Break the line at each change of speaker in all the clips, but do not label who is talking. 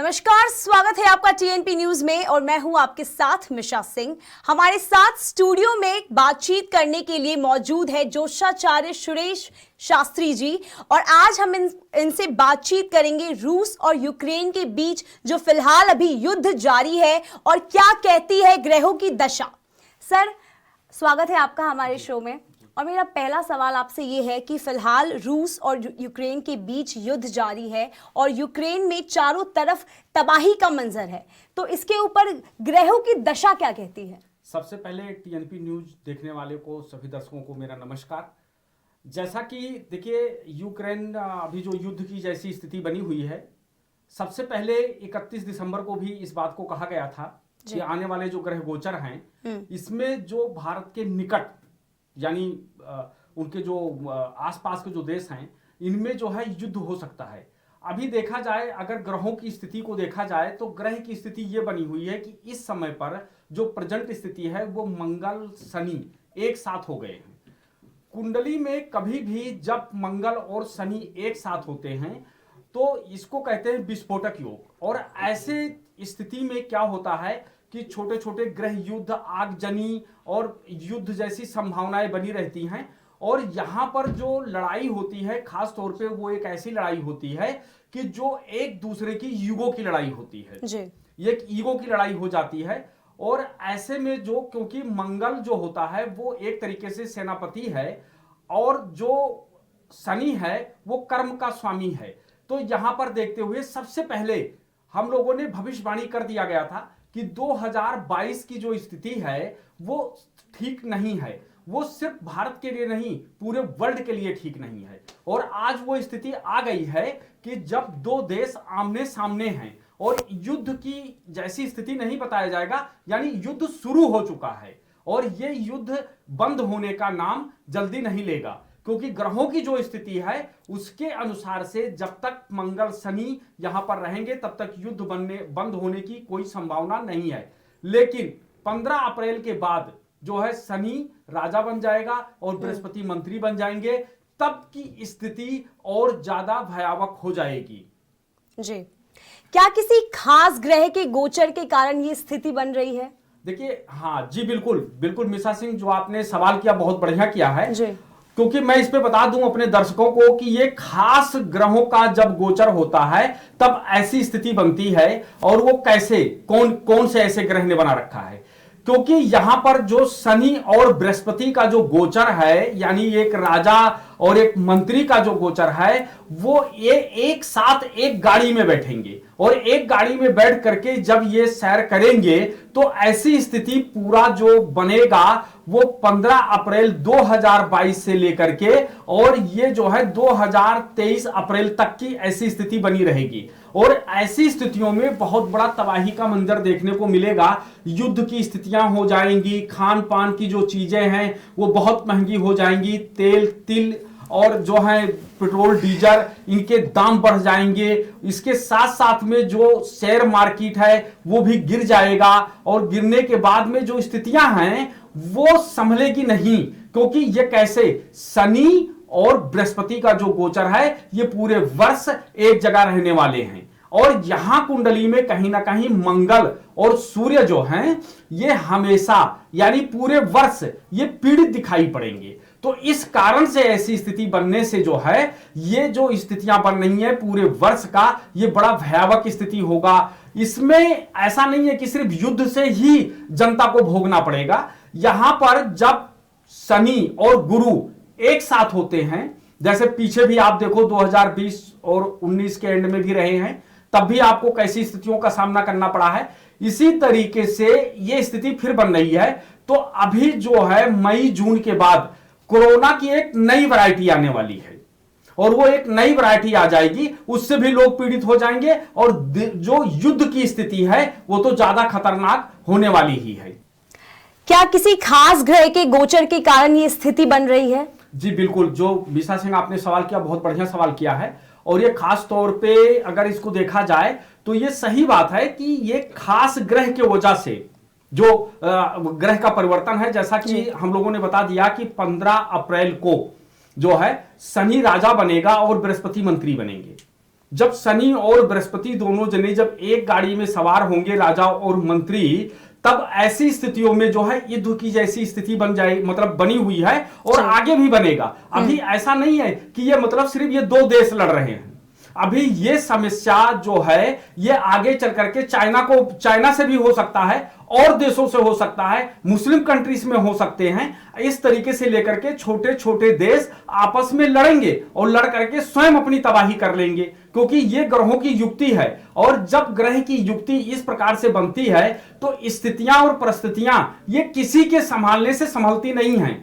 नमस्कार, स्वागत है आपका टीएनपी न्यूज में और मैं हूं आपके साथ मिशा सिंह। हमारे साथ स्टूडियो में बातचीत करने के लिए मौजूद है जोशाचार्य सुरेश शास्त्री जी और आज हम इनसे बातचीत करेंगे रूस और यूक्रेन के बीच जो फिलहाल अभी युद्ध जारी है और क्या कहती है ग्रहों की दशा। सर, स्वागत है आपका हमारे शो में और मेरा पहला सवाल आपसे ये है कि फिलहाल रूस और यूक्रेन के बीच युद्ध जारी है और यूक्रेन में चारों तरफ तबाही का मंजर है, तो इसके ऊपर ग्रहों की दशा क्या कहती है?
सबसे पहले टीएनपी न्यूज देखने वाले को, सभी दर्शकों को मेरा नमस्कार। जैसा कि देखिए, यूक्रेन अभी जो युद्ध की जैसी स्थिति बनी हुई है, सबसे पहले 31 दिसंबर को भी इस बात को कहा गया था कि आने वाले जो ग्रह गोचर हैं इसमें जो भारत के निकट यानी उनके जो आसपास के जो देश हैं इनमें जो है युद्ध हो सकता है। अभी देखा जाए, अगर ग्रहों की स्थिति को देखा जाए तो ग्रह की स्थिति ये बनी हुई है कि इस समय पर जो प्रेजेंट स्थिति है वो मंगल शनि एक साथ हो गए हैं। कुंडली में कभी भी जब मंगल और शनि एक साथ होते हैं तो इसको कहते हैं विस्फोटक योग। और ऐसे स्थिति में क्या होता है कि छोटे छोटे ग्रह युद्ध, आगजनी और युद्ध जैसी संभावनाएं बनी रहती हैं। और यहां पर जो लड़ाई होती है खास तौर पे वो एक ऐसी लड़ाई होती है कि जो एक दूसरे की ईगो की लड़ाई होती है जी। ये एक ईगो की लड़ाई हो जाती है। और ऐसे में जो, क्योंकि मंगल जो होता है वो एक तरीके से सेनापति है और जो शनि है वो कर्म का स्वामी है, तो यहां पर देखते हुए सबसे पहले हम लोगों ने भविष्यवाणी कर दिया गया था कि 2022 की जो स्थिति है वो ठीक नहीं है। वो सिर्फ भारत के लिए नहीं, पूरे वर्ल्ड के लिए ठीक नहीं है। और आज वो स्थिति आ गई है कि जब दो देश आमने सामने हैं और युद्ध की जैसी स्थिति नहीं बताया जाएगा, यानी युद्ध शुरू हो चुका है और ये युद्ध बंद होने का नाम जल्दी नहीं लेगा, क्योंकि ग्रहों की जो स्थिति है उसके अनुसार से जब तक मंगल शनि यहां पर रहेंगे तब तक युद्ध बंद होने की कोई संभावना नहीं है। लेकिन 15 अप्रैल के बाद जो है शनि राजा बन जाएगा और बृहस्पति मंत्री बन जाएंगे, तब की स्थिति और ज्यादा भयावह हो जाएगी।
जी, क्या किसी खास ग्रह के गोचर के कारण ये स्थिति बन रही है?
देखिए, हाँ जी, बिल्कुल बिल्कुल मिशा सिंह, जो आपने सवाल किया बहुत बढ़िया किया है
जी।
क्योंकि मैं इस पे बता दूं अपने दर्शकों को कि ये खास ग्रहों का जब गोचर होता है तब ऐसी स्थिति बनती है। और वो कैसे, कौन कौन से ऐसे ग्रह ने बना रखा है, क्योंकि यहां पर जो शनि और बृहस्पति का जो गोचर है, यानी एक राजा और एक मंत्री का जो गोचर है, वो ये एक साथ एक गाड़ी में बैठेंगे और एक गाड़ी में बैठ करके जब ये सैर करेंगे तो ऐसी स्थिति पूरा जो बनेगा वो 15 अप्रैल 2022 से लेकर के और ये जो है 2023 अप्रैल तक की ऐसी स्थिति बनी रहेगी। और ऐसी स्थितियों में बहुत बड़ा तबाही का मंजर देखने को मिलेगा। युद्ध की स्थितियां हो जाएंगी, खान पान की जो चीजें हैं वो बहुत महंगी हो जाएंगी, तेल तिल और जो है पेट्रोल डीजल इनके दाम बढ़ जाएंगे। इसके साथ साथ में जो शेयर मार्केट है वो भी गिर जाएगा और गिरने के बाद में जो स्थितियां हैं वो संभलेगी नहीं, क्योंकि ये कैसे, शनि और बृहस्पति का जो गोचर है ये पूरे वर्ष एक जगह रहने वाले हैं। और यहां कुंडली में कहीं ना कहीं मंगल और सूर्य जो हैं ये हमेशा यानी पूरे वर्ष ये पीड़ित दिखाई पड़ेंगे। तो इस कारण से ऐसी स्थिति बनने से जो है ये जो स्थितियां बन रही हैं पूरे वर्ष का, ये बड़ा भयावह स्थिति होगा। इसमें ऐसा नहीं है कि सिर्फ युद्ध से ही जनता को भोगना पड़ेगा। यहां पर जब शनि और गुरु एक साथ होते हैं, जैसे पीछे भी आप देखो 2020 और 19 के एंड में भी रहे हैं, तब भी आपको कैसी स्थितियों का सामना करना पड़ा है, इसी तरीके से ये स्थिति फिर बन रही है। तो अभी जो है मई जून के बाद कोरोना की एक नई वैरायटी आने वाली है और वो एक नई वैरायटी आ जाएगी, उससे भी लोग पीड़ित हो जाएंगे और जो युद्ध की स्थिति है वो तो ज्यादा खतरनाक होने वाली ही है।
क्या किसी खास ग्रह के गोचर के कारण ये स्थिति बन रही है?
जी बिल्कुल, जो मिशा सिंह आपने सवाल किया, बहुत बढ़िया सवाल किया है। और ये खास तौर पे अगर इसको देखा जाए तो ये सही बात है कि ये खास ग्रह के वजह से जो ग्रह का परिवर्तन है, जैसा कि हम लोगों ने बता दिया कि 15 अप्रैल को जो है शनि राजा बनेगा और बृहस्पति मंत्री बनेंगे। जब शनि और बृहस्पति दोनों जने जब एक गाड़ी में सवार होंगे, राजा और मंत्री, तब ऐसी स्थितियों में जो है युद्ध की जैसी स्थिति बन जाए, मतलब बनी हुई है और आगे भी बनेगा। अभी ऐसा नहीं है कि ये मतलब सिर्फ ये दो देश लड़ रहे हैं। अभी ये समस्या जो है ये आगे चल करके चाइना से भी हो सकता है और देशों से हो सकता है, मुस्लिम कंट्रीज में हो सकते हैं। इस तरीके से लेकर के छोटे छोटे देश आपस में लड़ेंगे और लड़ करके स्वयं अपनी तबाही कर लेंगे, क्योंकि ये ग्रहों की युक्ति है। और जब ग्रह की युक्ति इस प्रकार से बनती है तो स्थितियां और परिस्थितियां ये किसी के संभालने से संभलती नहीं है।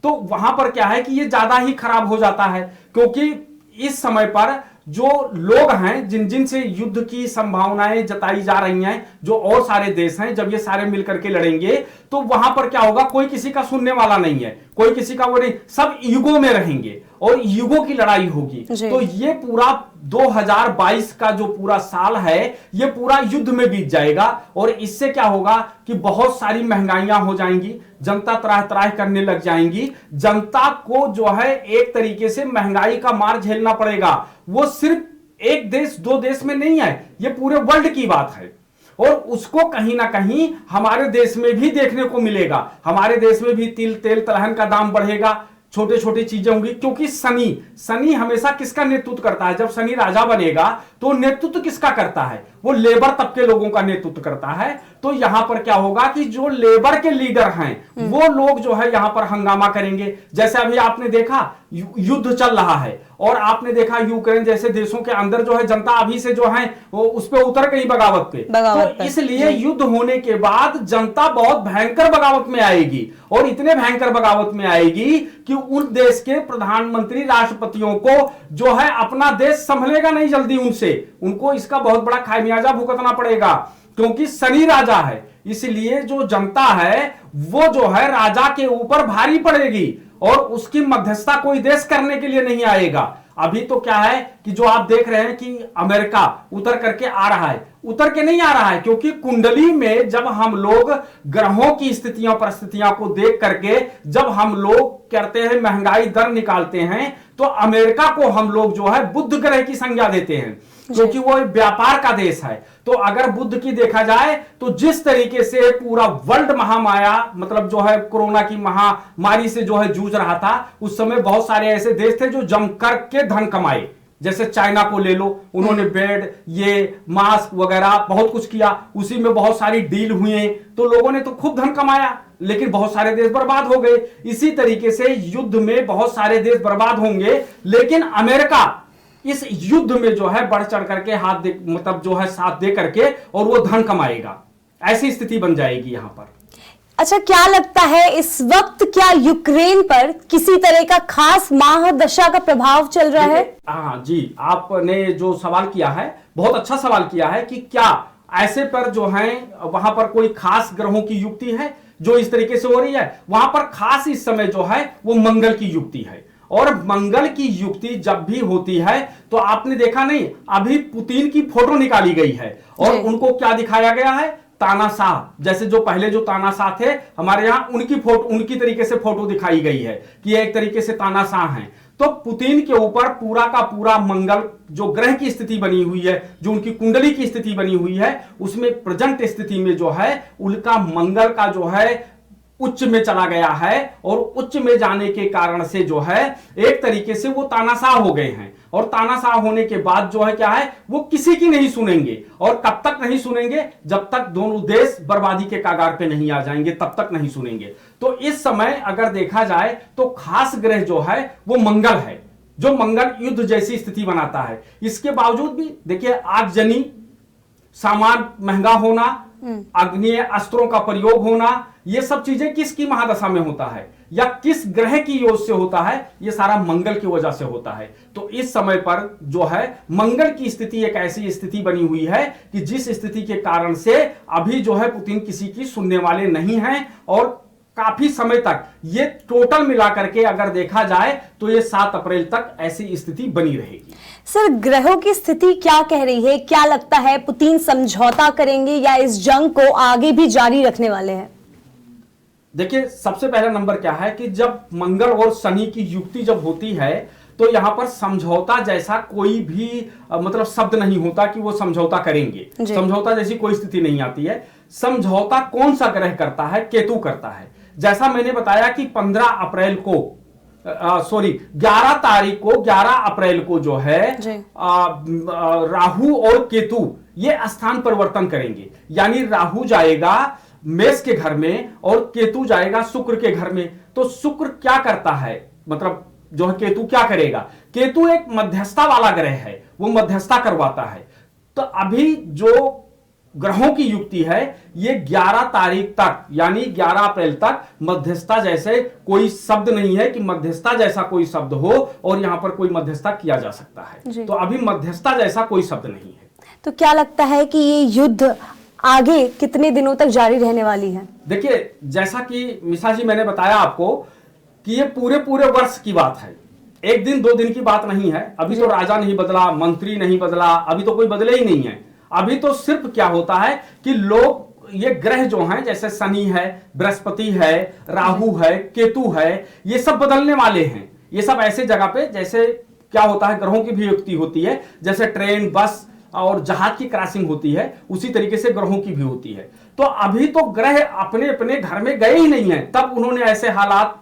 तो वहां पर क्या है कि ये ज्यादा ही खराब हो जाता है, क्योंकि इस समय पर जो लोग हैं जिन जिन से युद्ध की संभावनाएं जताई जा रही हैं, जो और सारे देश हैं, जब ये सारे मिलकर के लड़ेंगे तो वहां पर क्या होगा, कोई किसी का सुनने वाला नहीं है, कोई किसी का वो नहीं, सब युगों में रहेंगे और युगों की लड़ाई होगी। तो ये पूरा 2022 का जो पूरा साल है ये पूरा युद्ध में बीत जाएगा। और इससे क्या होगा कि बहुत सारी महंगाइयां हो जाएंगी, जनता त्राह त्राह करने लग जाएंगी। जनता को जो है एक तरीके से महंगाई का मार झेलना पड़ेगा। वो सिर्फ एक देश दो देश में नहीं है, ये पूरे वर्ल्ड की बात है। और उसको कहीं ना कहीं हमारे देश में भी देखने को मिलेगा। हमारे देश में भी तेल तिलहन का दाम बढ़ेगा, छोटे छोटे चीजें होंगी, क्योंकि शनि हमेशा किसका नेतृत्व करता है? जब शनि राजा बनेगा तो नेतृत्व किसका करता है? वो लेबर तबके लोगों का नेतृत्व करता है। तो यहां पर क्या होगा कि जो लेबर के लीडर हैं वो लोग जो है यहां पर हंगामा करेंगे। जैसे अभी आपने देखा युद्ध चल रहा है और आपने देखा यूक्रेन जैसे देशों के अंदर जो है जनता अभी से जो है वो उस पे उतर गई बगावत पे। तो इसलिए युद्ध होने के बाद जनता बहुत भयंकर बगावत में आएगी और इतने भयंकर बगावत में आएगी कि उन देश के प्रधानमंत्री राष्ट्रपतियों को जो है अपना देश संभलेगा नहीं जल्दी उनसे, उनको इसका बहुत बड़ा खामियाजा भुगतना पड़ेगा, क्योंकि शनि राजा है। इसलिए जो जनता है वो जो है राजा के ऊपर भारी पड़ेगी और उसकी मध्यस्थता कोई देश करने के लिए नहीं आएगा। अभी तो क्या है कि जो आप देख रहे हैं कि अमेरिका उतर करके आ रहा है, उतर के नहीं आ रहा है, क्योंकि कुंडली में जब हम लोग ग्रहों की स्थितियों परिस्थितियों को देख करके जब हम लोग करते हैं महंगाई दर निकालते हैं तो अमेरिका को हम लोग जो है बुध ग्रह की संज्ञा देते हैं, क्योंकि वो व्यापार का देश है। तो अगर बुध की देखा जाए तो जिस तरीके से पूरा वर्ल्ड महामाया मतलब जो है कोरोना की महामारी से जो है जूझ रहा था, उस समय बहुत सारे ऐसे देश थे जो जमकर के धन कमाए। जैसे चाइना को ले लो, उन्होंने बेड ये मास्क वगैरह बहुत कुछ किया, उसी में बहुत सारी डील हुई, तो लोगों ने तो खूब धन कमाया, लेकिन बहुत सारे देश बर्बाद हो गए। इसी तरीके से युद्ध में बहुत सारे देश बर्बाद होंगे, लेकिन अमेरिका इस युद्ध में जो है बढ़ चढ़ करके हाथ दे मतलब जो है साथ दे करके और वो धन कमाएगा। ऐसी स्थिति बन जाएगी यहां पर।
अच्छा, क्या लगता है इस वक्त क्या यूक्रेन पर किसी तरह का खास महादशा का प्रभाव चल रहा है?
हाँ जी, आपने जो सवाल किया है बहुत अच्छा सवाल किया है कि क्या ऐसे पर जो है वहां पर कोई खास ग्रहों की युक्ति है जो इस तरीके से हो रही है। वहां पर खास इस समय जो है वो मंगल की युक्ति है। और मंगल की युक्ति जब भी होती है तो आपने देखा नहीं, अभी पुतिन की फोटो निकाली गई है और उनको क्या दिखाया गया है, तानाशाह। जैसे जो पहले जो तानाशाह थे हमारे यहाँ, उनकी फोटो उनकी तरीके से फोटो दिखाई गई है कि एक तरीके से तानाशाह हैं। तो पुतिन के ऊपर पूरा का पूरा मंगल जो ग्रह की स्थिति बनी हुई है, जो उनकी कुंडली की स्थिति बनी हुई है, उसमें प्रेजेंट स्थिति में जो है उनका मंगल का जो है उच्च में चला गया है। और उच्च में जाने के कारण से जो है एक तरीके से वो तानाशाह हो गए हैं। और तानाशाह होने के बाद जो है क्या है, वो किसी की नहीं सुनेंगे। और कब तक नहीं सुनेंगे? जब तक दोनों देश बर्बादी के कगार पे नहीं आ जाएंगे तब तक नहीं सुनेंगे। तो इस समय अगर देखा जाए तो खास ग्रह जो है वो मंगल है, जो मंगल युद्ध जैसी स्थिति बनाता है। इसके बावजूद भी देखिए, आगजनी, सामान महंगा होना, अग्नि अस्त्रों का प्रयोग होना, ये सब चीजें किसकी महादशा में होता है या किस ग्रह की ओर से होता है? ये सारा मंगल की वजह से होता है। तो इस समय पर जो है मंगल की स्थिति एक ऐसी स्थिति बनी हुई है कि जिस स्थिति के कारण से अभी जो है पुतिन किसी की सुनने वाले नहीं हैं और काफी समय तक ये टोटल मिलाकर के अगर देखा जाए तो ये 7 अप्रैल तक ऐसी स्थिति बनी रहेगी।
सर, ग्रहों की स्थिति क्या कह रही है? क्या लगता है पुतिन समझौता करेंगे या इस जंग को आगे भी जारी रखने वाले हैं?
देखिए, सबसे पहला नंबर क्या है कि जब मंगल और शनि की युक्ति जब होती है तो यहां पर समझौता जैसा कोई भी मतलब शब्द नहीं होता कि वो समझौता करेंगे। समझौता जैसी कोई स्थिति नहीं आती है। समझौता कौन सा ग्रह करता है? केतु करता है। जैसा मैंने बताया कि 15 अप्रैल को 11 तारीख को 11 अप्रैल को जो है राहु और केतु ये स्थान परिवर्तन करेंगे। यानी राहु जाएगा मेष के घर में और केतु जाएगा शुक्र के घर में। तो शुक्र क्या करता है, मतलब जो है केतु क्या करेगा? केतु एक मध्यस्थता वाला ग्रह है, वो मध्यस्थता करवाता है। तो अभी जो ग्रहों की युक्ति है ये 11 तारीख तक यानी 11 अप्रैल तक मध्यस्थता जैसे कोई शब्द नहीं है कि मध्यस्थता जैसा कोई शब्द हो और यहां पर कोई मध्यस्थता किया जा सकता है। तो अभी मध्यस्थता जैसा कोई शब्द नहीं है।
तो क्या लगता है कि ये युद्ध आगे कितने दिनों तक जारी रहने वाली है?
देखिए, जैसा कि मिशा जी मैंने बताया आपको कि ये पूरे वर्ष की बात है, एक दिन 2 दिन की बात नहीं है। अभी तो राजा नहीं बदला, मंत्री नहीं बदला, अभी तो कोई बदले ही नहीं है। अभी तो सिर्फ क्या होता है कि लोग ये ग्रह जो हैं जैसे शनि है, बृहस्पति है, राहु है, केतु है, ये सब बदलने वाले हैं। ये सब ऐसे जगह पे जैसे क्या होता है, ग्रहों की भी युक्ति होती है, जैसे ट्रेन, बस और जहाज की क्रॉसिंग होती है, उसी तरीके से ग्रहों की भी होती है। तो अभी तो ग्रह अपने अपने घर में गए ही नहीं है, तब उन्होंने ऐसे हालात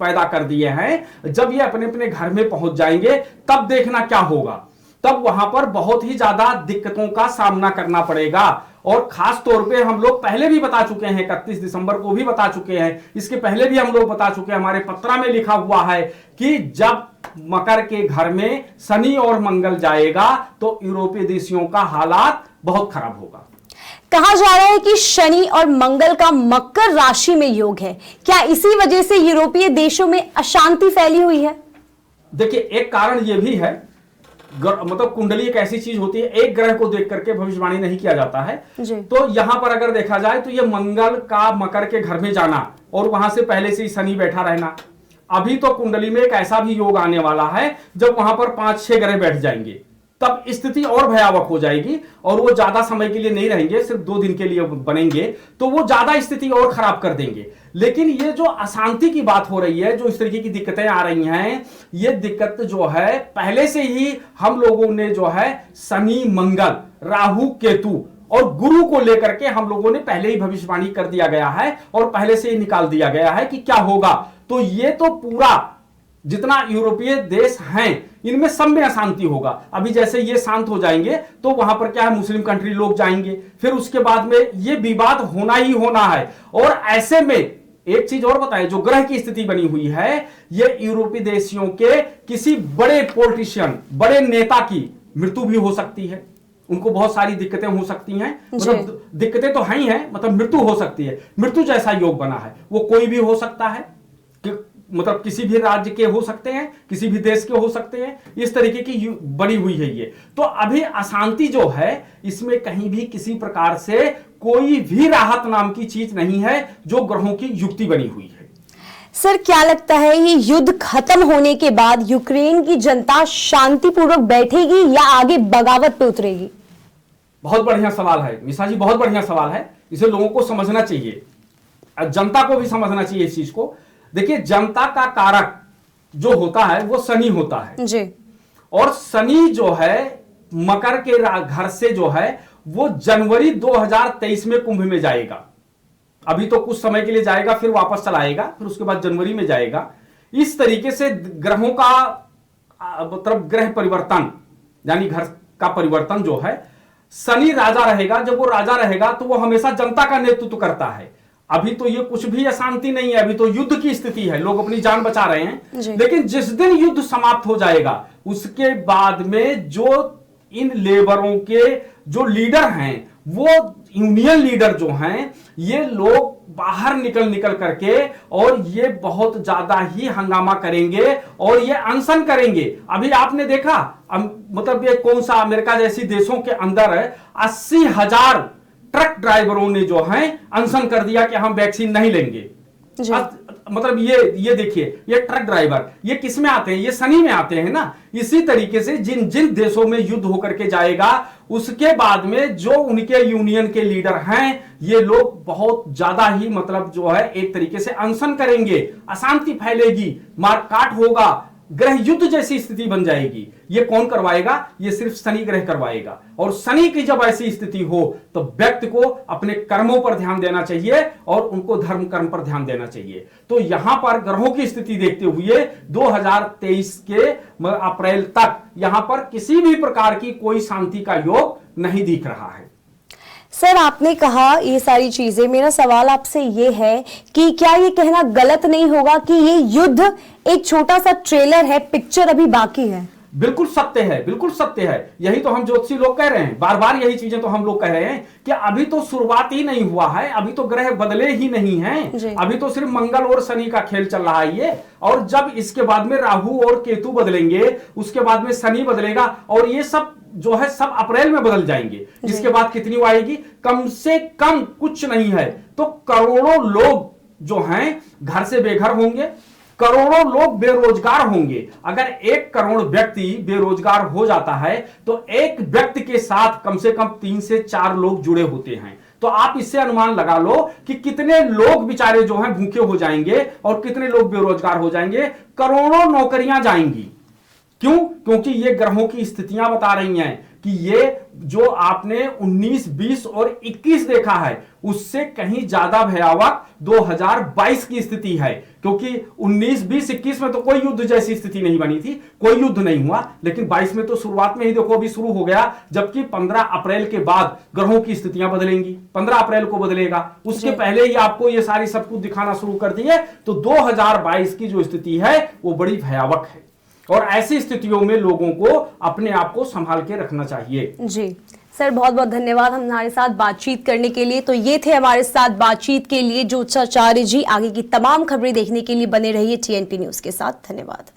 पैदा कर दिए हैं। जब ये अपने अपने घर में पहुंच जाएंगे तब देखना क्या होगा। तब वहां पर बहुत ही ज्यादा दिक्कतों का सामना करना पड़ेगा। और खास तौर पे हम लोग पहले भी बता चुके हैं, 31 दिसंबर को भी बता चुके हैं, इसके पहले भी हम लोग बता चुके हैं, हमारे पत्रा में लिखा हुआ है कि जब मकर के घर में शनि और मंगल जाएगा तो यूरोपीय देशों का हालात बहुत खराब होगा।
कहा जा रहा है कि शनि और मंगल का मकर राशि में योग है, क्या इसी वजह से यूरोपीय देशों में अशांति फैली हुई है?
देखिए, एक कारण यह भी है, मतलब कुंडली एक ऐसी चीज होती है, एक ग्रह को देख करके भविष्यवाणी नहीं किया जाता है। तो यहां पर अगर देखा जाए तो ये मंगल का मकर के घर में जाना और वहां से पहले से ही शनि बैठा रहना, अभी तो कुंडली में एक ऐसा भी योग आने वाला है जब वहां पर 5-6 ग्रह बैठ जाएंगे, तब स्थिति और भयावह हो जाएगी और वो ज्यादा समय के लिए नहीं रहेंगे, सिर्फ 2 दिन के लिए बनेंगे, तो वो ज्यादा स्थिति और खराब कर देंगे। लेकिन ये जो अशांति की बात हो रही है, जो इस तरीके की दिक्कतें आ रही हैं, ये दिक्कत जो है पहले से ही हम लोगों ने जो है शनि, मंगल, राहु, केतु और गुरु को लेकर के हम लोगों ने पहले ही भविष्यवाणी कर दिया गया है और पहले से ही निकाल दिया गया है कि क्या होगा। तो ये तो पूरा जितना यूरोपीय देश हैं इनमें सब में अशांति होगा। अभी जैसे ये शांत हो जाएंगे तो वहां पर क्या है, मुस्लिम कंट्री लोग जाएंगे, फिर उसके बाद में ये विवाद होना ही होना है। और ऐसे में एक चीज और बताएं, जो ग्रह की स्थिति बनी हुई है, ये यूरोपीय देशियों के किसी बड़े पॉलिटिशियन, बड़े नेता की मृत्यु भी हो सकती है, उनको बहुत सारी दिक्कतें हो सकती हैं। मतलब दिक्कतें तो हैं ही हैं, मतलब मृत्यु हो सकती है। मृत्यु जैसा योग बना है, वो कोई भी हो सकता है, मतलब किसी भी राज्य के हो सकते हैं, किसी भी देश के हो सकते हैं, इस तरीके की बनी हुई है ये। तो अभी अशांति जो है इसमें कहीं भी किसी प्रकार से कोई भी राहत नाम की चीज नहीं है, जो ग्रहों की युक्ति बनी हुई है।
सर, क्या लगता है ये युद्ध खत्म होने के बाद यूक्रेन की जनता शांतिपूर्वक बैठेगी या आगे बगावत पे उतरेगी?
बहुत बढ़िया सवाल है मिशा जी, बहुत बढ़िया सवाल है। इसे लोगों को समझना चाहिए, जनता को भी समझना चाहिए इस चीज को। देखिए, जनता का कारक जो होता है वो शनि होता है
जी।
और शनि जो है मकर के घर से जो है वो जनवरी 2023 में कुंभ में जाएगा। अभी तो कुछ समय के लिए जाएगा, फिर वापस चला आएगा, फिर उसके बाद जनवरी में जाएगा। इस तरीके से ग्रहों का मतलब ग्रह परिवर्तन यानी घर का परिवर्तन जो है, शनि राजा रहेगा। जब वो राजा रहेगा तो वो हमेशा जनता का नेतृत्व करता है। अभी तो ये कुछ भी अशांति नहीं है, अभी तो युद्ध की स्थिति है, लोग अपनी जान बचा रहे हैं। लेकिन जिस दिन युद्ध समाप्त हो जाएगा उसके बाद में जो इन लेबरों के जो लीडर हैं, वो यूनियन लीडर जो हैं, ये लोग बाहर निकल करके और ये बहुत ज्यादा ही हंगामा करेंगे और ये अनशन करेंगे। अभी आपने देखा, मतलब ये कौन सा अमेरिका जैसी देशों के अंदर 80,000 ट्रक ड्राइवरों ने जो है अनशन कर दिया कि हम वैक्सीन नहीं लेंगे। मतलब ये देखिए, ये ट्रक ड्राइवर ये किस में आते हैं, ये शनि में आते हैं ना। इसी तरीके से जिन जिन देशों में युद्ध होकर के जाएगा उसके बाद में जो उनके यूनियन के लीडर हैं, ये लोग बहुत ज्यादा ही मतलब जो है एक तरीके से अनशन करेंगे, अशांति फैलेगी, मारकाट होगा, ग्रह युद्ध जैसी स्थिति बन जाएगी। ये कौन करवाएगा? ये सिर्फ शनि ग्रह करवाएगा। और शनि की जब ऐसी स्थिति हो तो व्यक्ति को अपने कर्मों पर ध्यान देना चाहिए और उनको धर्म कर्म पर ध्यान देना चाहिए। तो यहां पर ग्रहों की स्थिति देखते हुए 2023 के अप्रैल तक यहां पर किसी भी प्रकार की कोई शांति का योग नहीं दिख रहा है।
सर, आपने कहा ये सारी चीजें, मेरा सवाल आपसे ये है कि क्या ये कहना गलत नहीं होगा कि ये युद्ध एक छोटा सा ट्रेलर है, पिक्चर अभी बाकी है?
बिल्कुल सत्य है, बिल्कुल सत्य है। यही तो हम ज्योतिषी लोग कह रहे हैं, बार बार यही चीजें तो हम लोग कह रहे हैं कि अभी तो शुरुआत ही नहीं हुआ है, अभी तो ग्रह बदले ही नहीं हैं, अभी तो सिर्फ मंगल और शनि का खेल चल रहा है ये। और जब इसके बाद में राहु और केतु बदलेंगे, उसके बाद में शनि बदलेगा और ये सब जो है सब अप्रैल में बदल जाएंगे। इसके बाद कितनी आएगी? कम से कम कुछ नहीं है तो करोड़ों लोग जो हैं घर से बेघर होंगे, करोड़ों लोग बेरोजगार होंगे। अगर 1 करोड़ व्यक्ति बेरोजगार हो जाता है तो एक व्यक्ति के साथ कम से कम 3 से 4 लोग जुड़े होते हैं। तो आप इससे अनुमान लगा लो कि कितने लोग बेचारे जो हैं भूखे हो जाएंगे और कितने लोग बेरोजगार हो जाएंगे। करोड़ों नौकरियां जाएंगी। क्यों? क्योंकि ये ग्रहों की स्थितियां बता रही हैं कि ये जो आपने 19, 20 और 21 देखा है उससे कहीं ज्यादा भयावह 2022 की स्थिति है। क्योंकि 19, 20, 21 में तो कोई युद्ध जैसी स्थिति नहीं बनी थी, कोई युद्ध नहीं हुआ, लेकिन 22 में तो शुरुआत में ही देखो अभी शुरू हो गया। जबकि 15 अप्रैल के बाद ग्रहों की स्थितियां बदलेंगी, 15 अप्रैल को बदलेगा, उसके पहले ही आपको ये सारी सब कुछ दिखाना शुरू कर दिए। तो 2022 की जो स्थिति है वो बड़ी भयावह है और ऐसी स्थितियों में लोगों को अपने आप को संभाल के रखना चाहिए।
जी सर, बहुत बहुत धन्यवाद हमारे साथ बातचीत करने के लिए। तो ये थे हमारे साथ बातचीत के लिए ज्योतिषाचार्य जी। आगे की तमाम खबरें देखने के लिए बने रहिए TNP न्यूज के साथ। धन्यवाद।